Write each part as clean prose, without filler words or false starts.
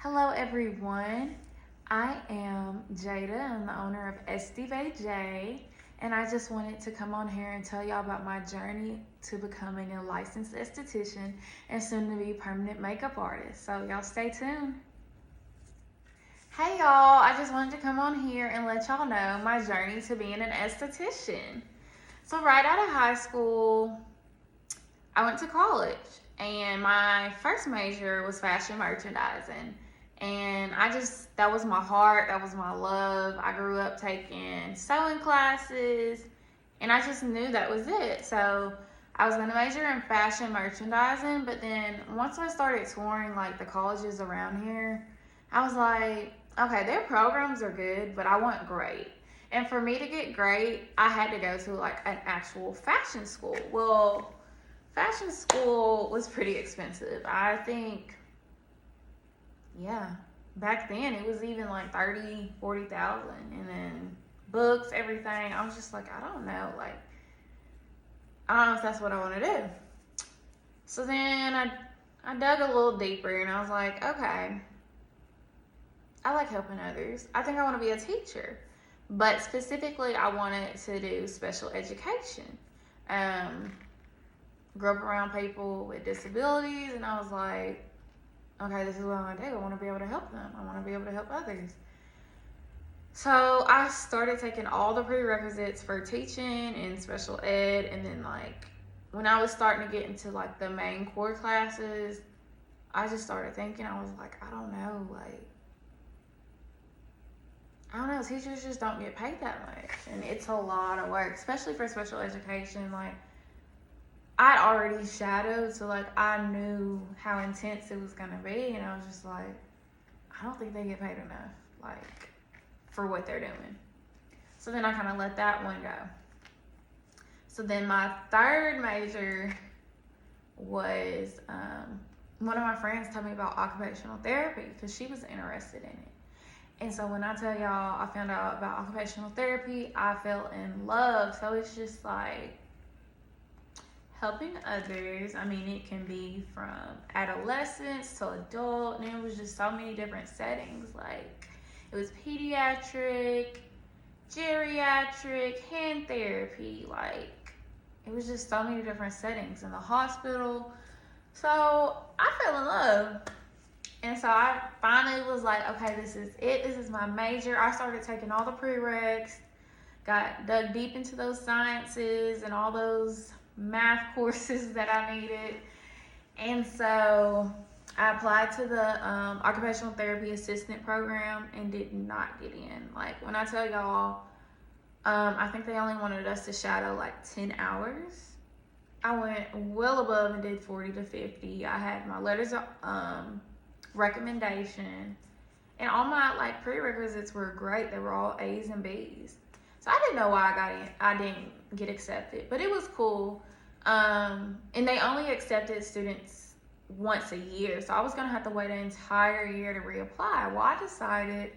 Hello everyone, I am Jada. I'm the owner of Esthetician, and I just wanted to come on here and tell y'all about my journey to becoming a licensed esthetician and soon to be permanent makeup artist. So y'all stay tuned. Hey y'all, I just wanted to come on here and let y'all know my journey to being an esthetician. So right out of high school, I went to college and my first major was fashion merchandising. And that was my heart, that was my love. I grew up taking sewing classes and I just knew that was it. So I was going to major in fashion merchandising, but then once I started touring like the colleges around here, I was like, okay, their programs are good, but I want great. And for me to get great, I had to go to like an actual fashion school. Well, fashion school was pretty expensive. I think, yeah, back then it was even like 40,000, and then books, everything. I was just like, I don't know, like, I don't know if that's what I want to do. So then I dug a little deeper and I was like, okay, I like helping others. I think I want to be a teacher, but specifically I wanted to do special education. Grew up around people with disabilities, and I was like, okay, this is what I want to do. I want to be able to help them. I want to be able to help others. So I started taking all the prerequisites for teaching and special ed, and then like when I was starting to get into like the main core classes, I just started thinking, I was like, I don't know, teachers just don't get paid that much, and it's a lot of work, especially for special education. Like, I'd already shadowed, so like I knew how intense it was gonna be, and I was just like, I don't think they get paid enough, like, for what they're doing. So then I kind of let that one go. So then my third major was one of my friends told me about occupational therapy because she was interested in it. And so when I tell y'all I found out about occupational therapy, I fell in love. So it's just like helping others. I mean, it can be from adolescence to adult, and it was just so many different settings. Like, it was pediatric, geriatric, hand therapy. Like, it was just so many different settings in the hospital. So I fell in love. And so I finally was like, okay, this is it. This is my major. I started taking all the prereqs, got dug deep into those sciences and all those math courses that I needed. And so I applied to the occupational therapy assistant program and did not get in. Like, when I tell y'all, I think they only wanted us to shadow like 10 hours. I went well above and did 40 to 50. I had my letters of recommendation, and all my like prerequisites were great. They were all A's and B's. So I didn't know why I didn't get accepted, but it was cool. And they only accepted students once a year, so I was gonna have to wait an entire year to reapply. Well, I decided,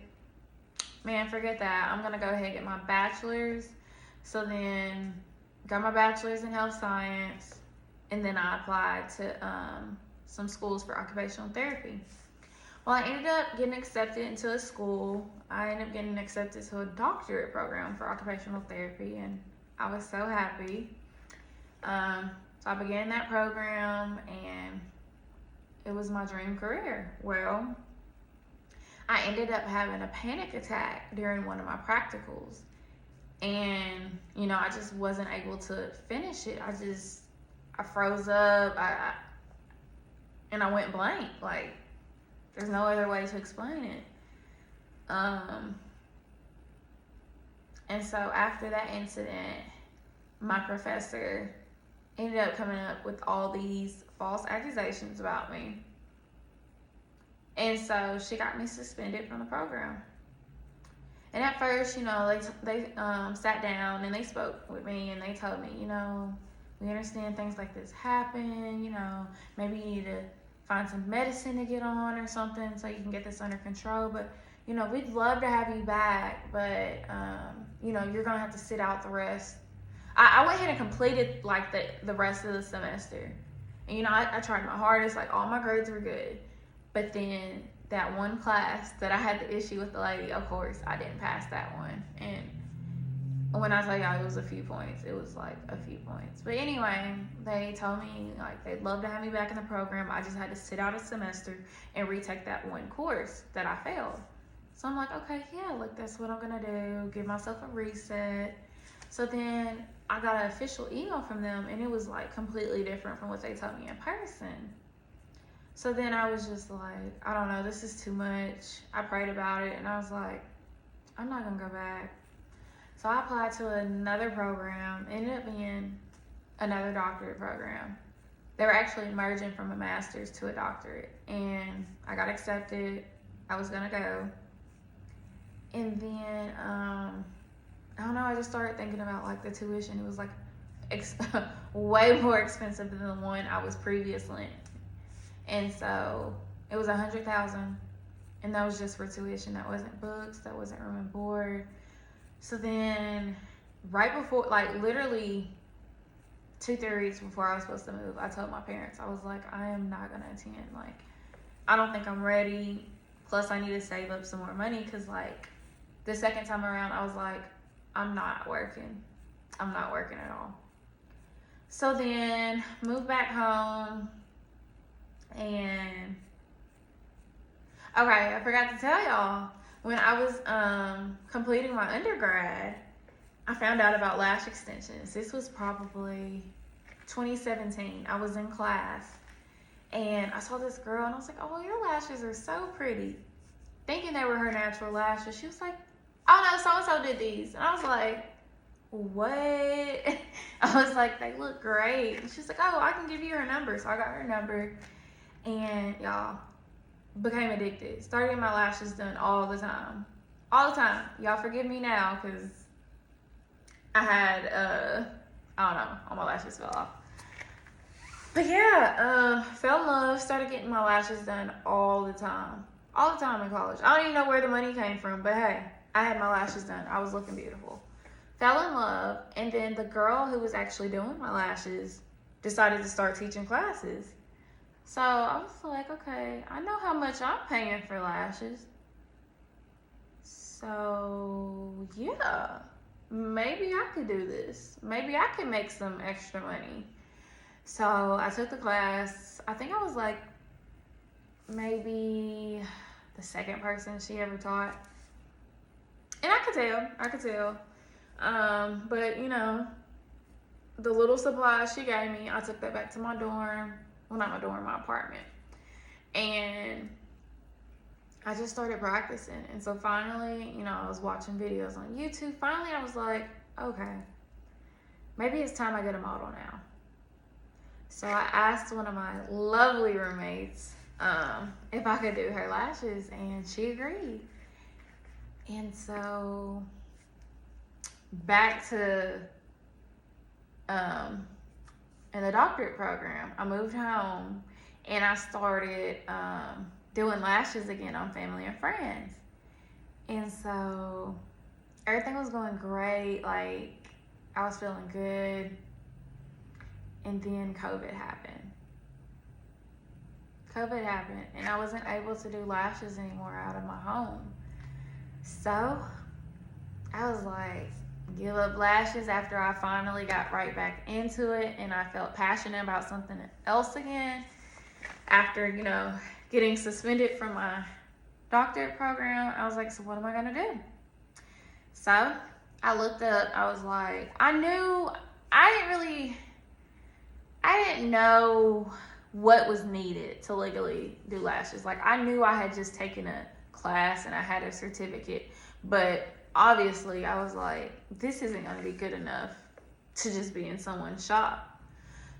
man, forget that. I'm gonna go ahead and get my bachelor's. So then got my bachelor's in health science, and then I applied to some schools for occupational therapy. Well, I ended up getting accepted into a school. I ended up getting accepted to a doctorate program for occupational therapy, and I was so happy. So I began that program, and it was my dream career. Well, I ended up having a panic attack during one of my practicals, and I just wasn't able to finish it. I froze up, and I went blank. Like, there's no other way to explain it. And so after that incident, my professor ended up coming up with all these false accusations about me. And so she got me suspended from the program. And at first, they sat down and they spoke with me, and they told me, we understand things like this happen, maybe you need to find some medicine to get on or something so you can get this under control. But, we'd love to have you back, but, you're going to have to sit out the rest. I went ahead and completed like the rest of the semester. And, I tried my hardest, like all my grades were good. But then that one class that I had the issue with the lady, of course, I didn't pass that one. And when I tell y'all it was a few points, it was like a few points. But anyway, they told me like they'd love to have me back in the program. I just had to sit out a semester and retake that one course that I failed. So I'm like, okay, yeah, like that's what I'm gonna do, give myself a reset. So then I got an official email from them, and it was like completely different from what they told me in person. So then I was just like, I don't know, this is too much. I prayed about it, and I was like, I'm not gonna go back. So I applied to another program, ended up being another doctorate program. They were actually merging from a master's to a doctorate, and I got accepted. I was gonna go. And then, I don't know, I just started thinking about like the tuition. It was like way more expensive than the one I was previously in. And so it was $100,000, and that was just for tuition. That wasn't books, that wasn't room and board. So then, right before, like literally 2-3 weeks before I was supposed to move, I told my parents, I was like, I am not gonna attend. Like, I don't think I'm ready. Plus, I need to save up some more money because, like, the second time around, I was like, I'm not working. I'm not working at all. So then, moved back home, and okay, I forgot to tell y'all. When I was completing my undergrad, I found out about lash extensions. This was probably 2017. I was in class, and I saw this girl, and I was like, oh, your lashes are so pretty. Thinking they were her natural lashes. She was like, oh, no, so-and-so did these. And I was like, what? I was like, they look great. And she's like, oh, I can give you her number. So I got her number, and y'all, became addicted. Started getting my lashes done all the time. All the time. Y'all forgive me now because I had, I don't know, all my lashes fell off. But yeah, fell in love, started getting my lashes done all the time. All the time in college. I don't even know where the money came from, but hey, I had my lashes done. I was looking beautiful. Fell in love, and then the girl who was actually doing my lashes decided to start teaching classes. So I was like, okay, I know how much I'm paying for lashes. So yeah, maybe I could do this. Maybe I could make some extra money. So I took the class. I think I was like maybe the second person she ever taught. And I could tell. But you know, the little supplies she gave me, I took that back to my dorm. Well, not my dorm, my apartment. And I just started practicing. And so finally, you know, I was watching videos on YouTube. Finally, I was like, okay, maybe it's time I get a model now. So I asked one of my lovely roommates if I could do her lashes, and she agreed. And so back to in the doctorate program, I moved home and I started doing lashes again on family and friends. And so everything was going great. Like, I was feeling good. And then COVID happened. And I wasn't able to do lashes anymore out of my home. So I was like, give up lashes after I finally got right back into it and I felt passionate about something else again after, you know, getting suspended from my doctorate program. I was like, so what am I gonna do? So I looked up, I was like, I didn't know what was needed to legally do lashes. Like, I knew I had just taken a class and I had a certificate, but obviously I was like, this isn't going to be good enough to just be in someone's shop.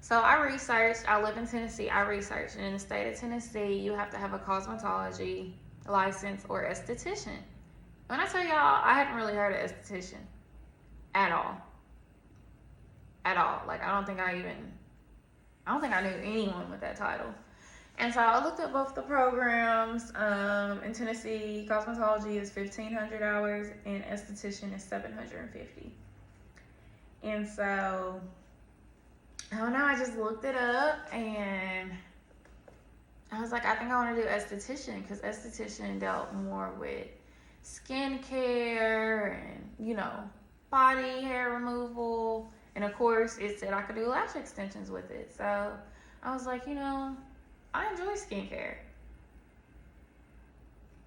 So I researched. I live in Tennessee. I researched, and in the state of Tennessee, you have to have a cosmetology license or esthetician. When I tell y'all, I hadn't really heard of esthetician at all. Like, I don't think I knew anyone with that title. And so I looked at both the programs. In Tennessee, cosmetology is 1,500 hours and esthetician is 750. And so, I don't know, I just looked it up and I was like, I think I want to do esthetician because esthetician dealt more with skincare and, body hair removal. And of course, it said I could do lash extensions with it. So I was like, I enjoy skincare.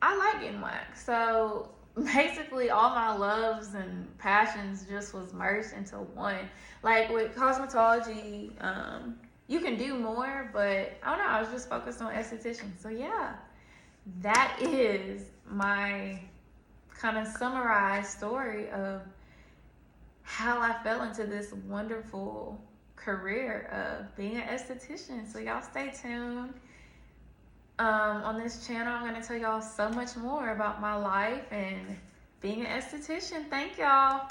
I like getting waxed. So basically, all my loves and passions just was merged into one. Like with cosmetology, you can do more, but I don't know. I was just focused on esthetician. So yeah, that is my kind of summarized story of how I fell into this wonderful career of being an esthetician. So y'all stay tuned. On this channel, I'm going to tell y'all so much more about my life and being an esthetician. Thank y'all.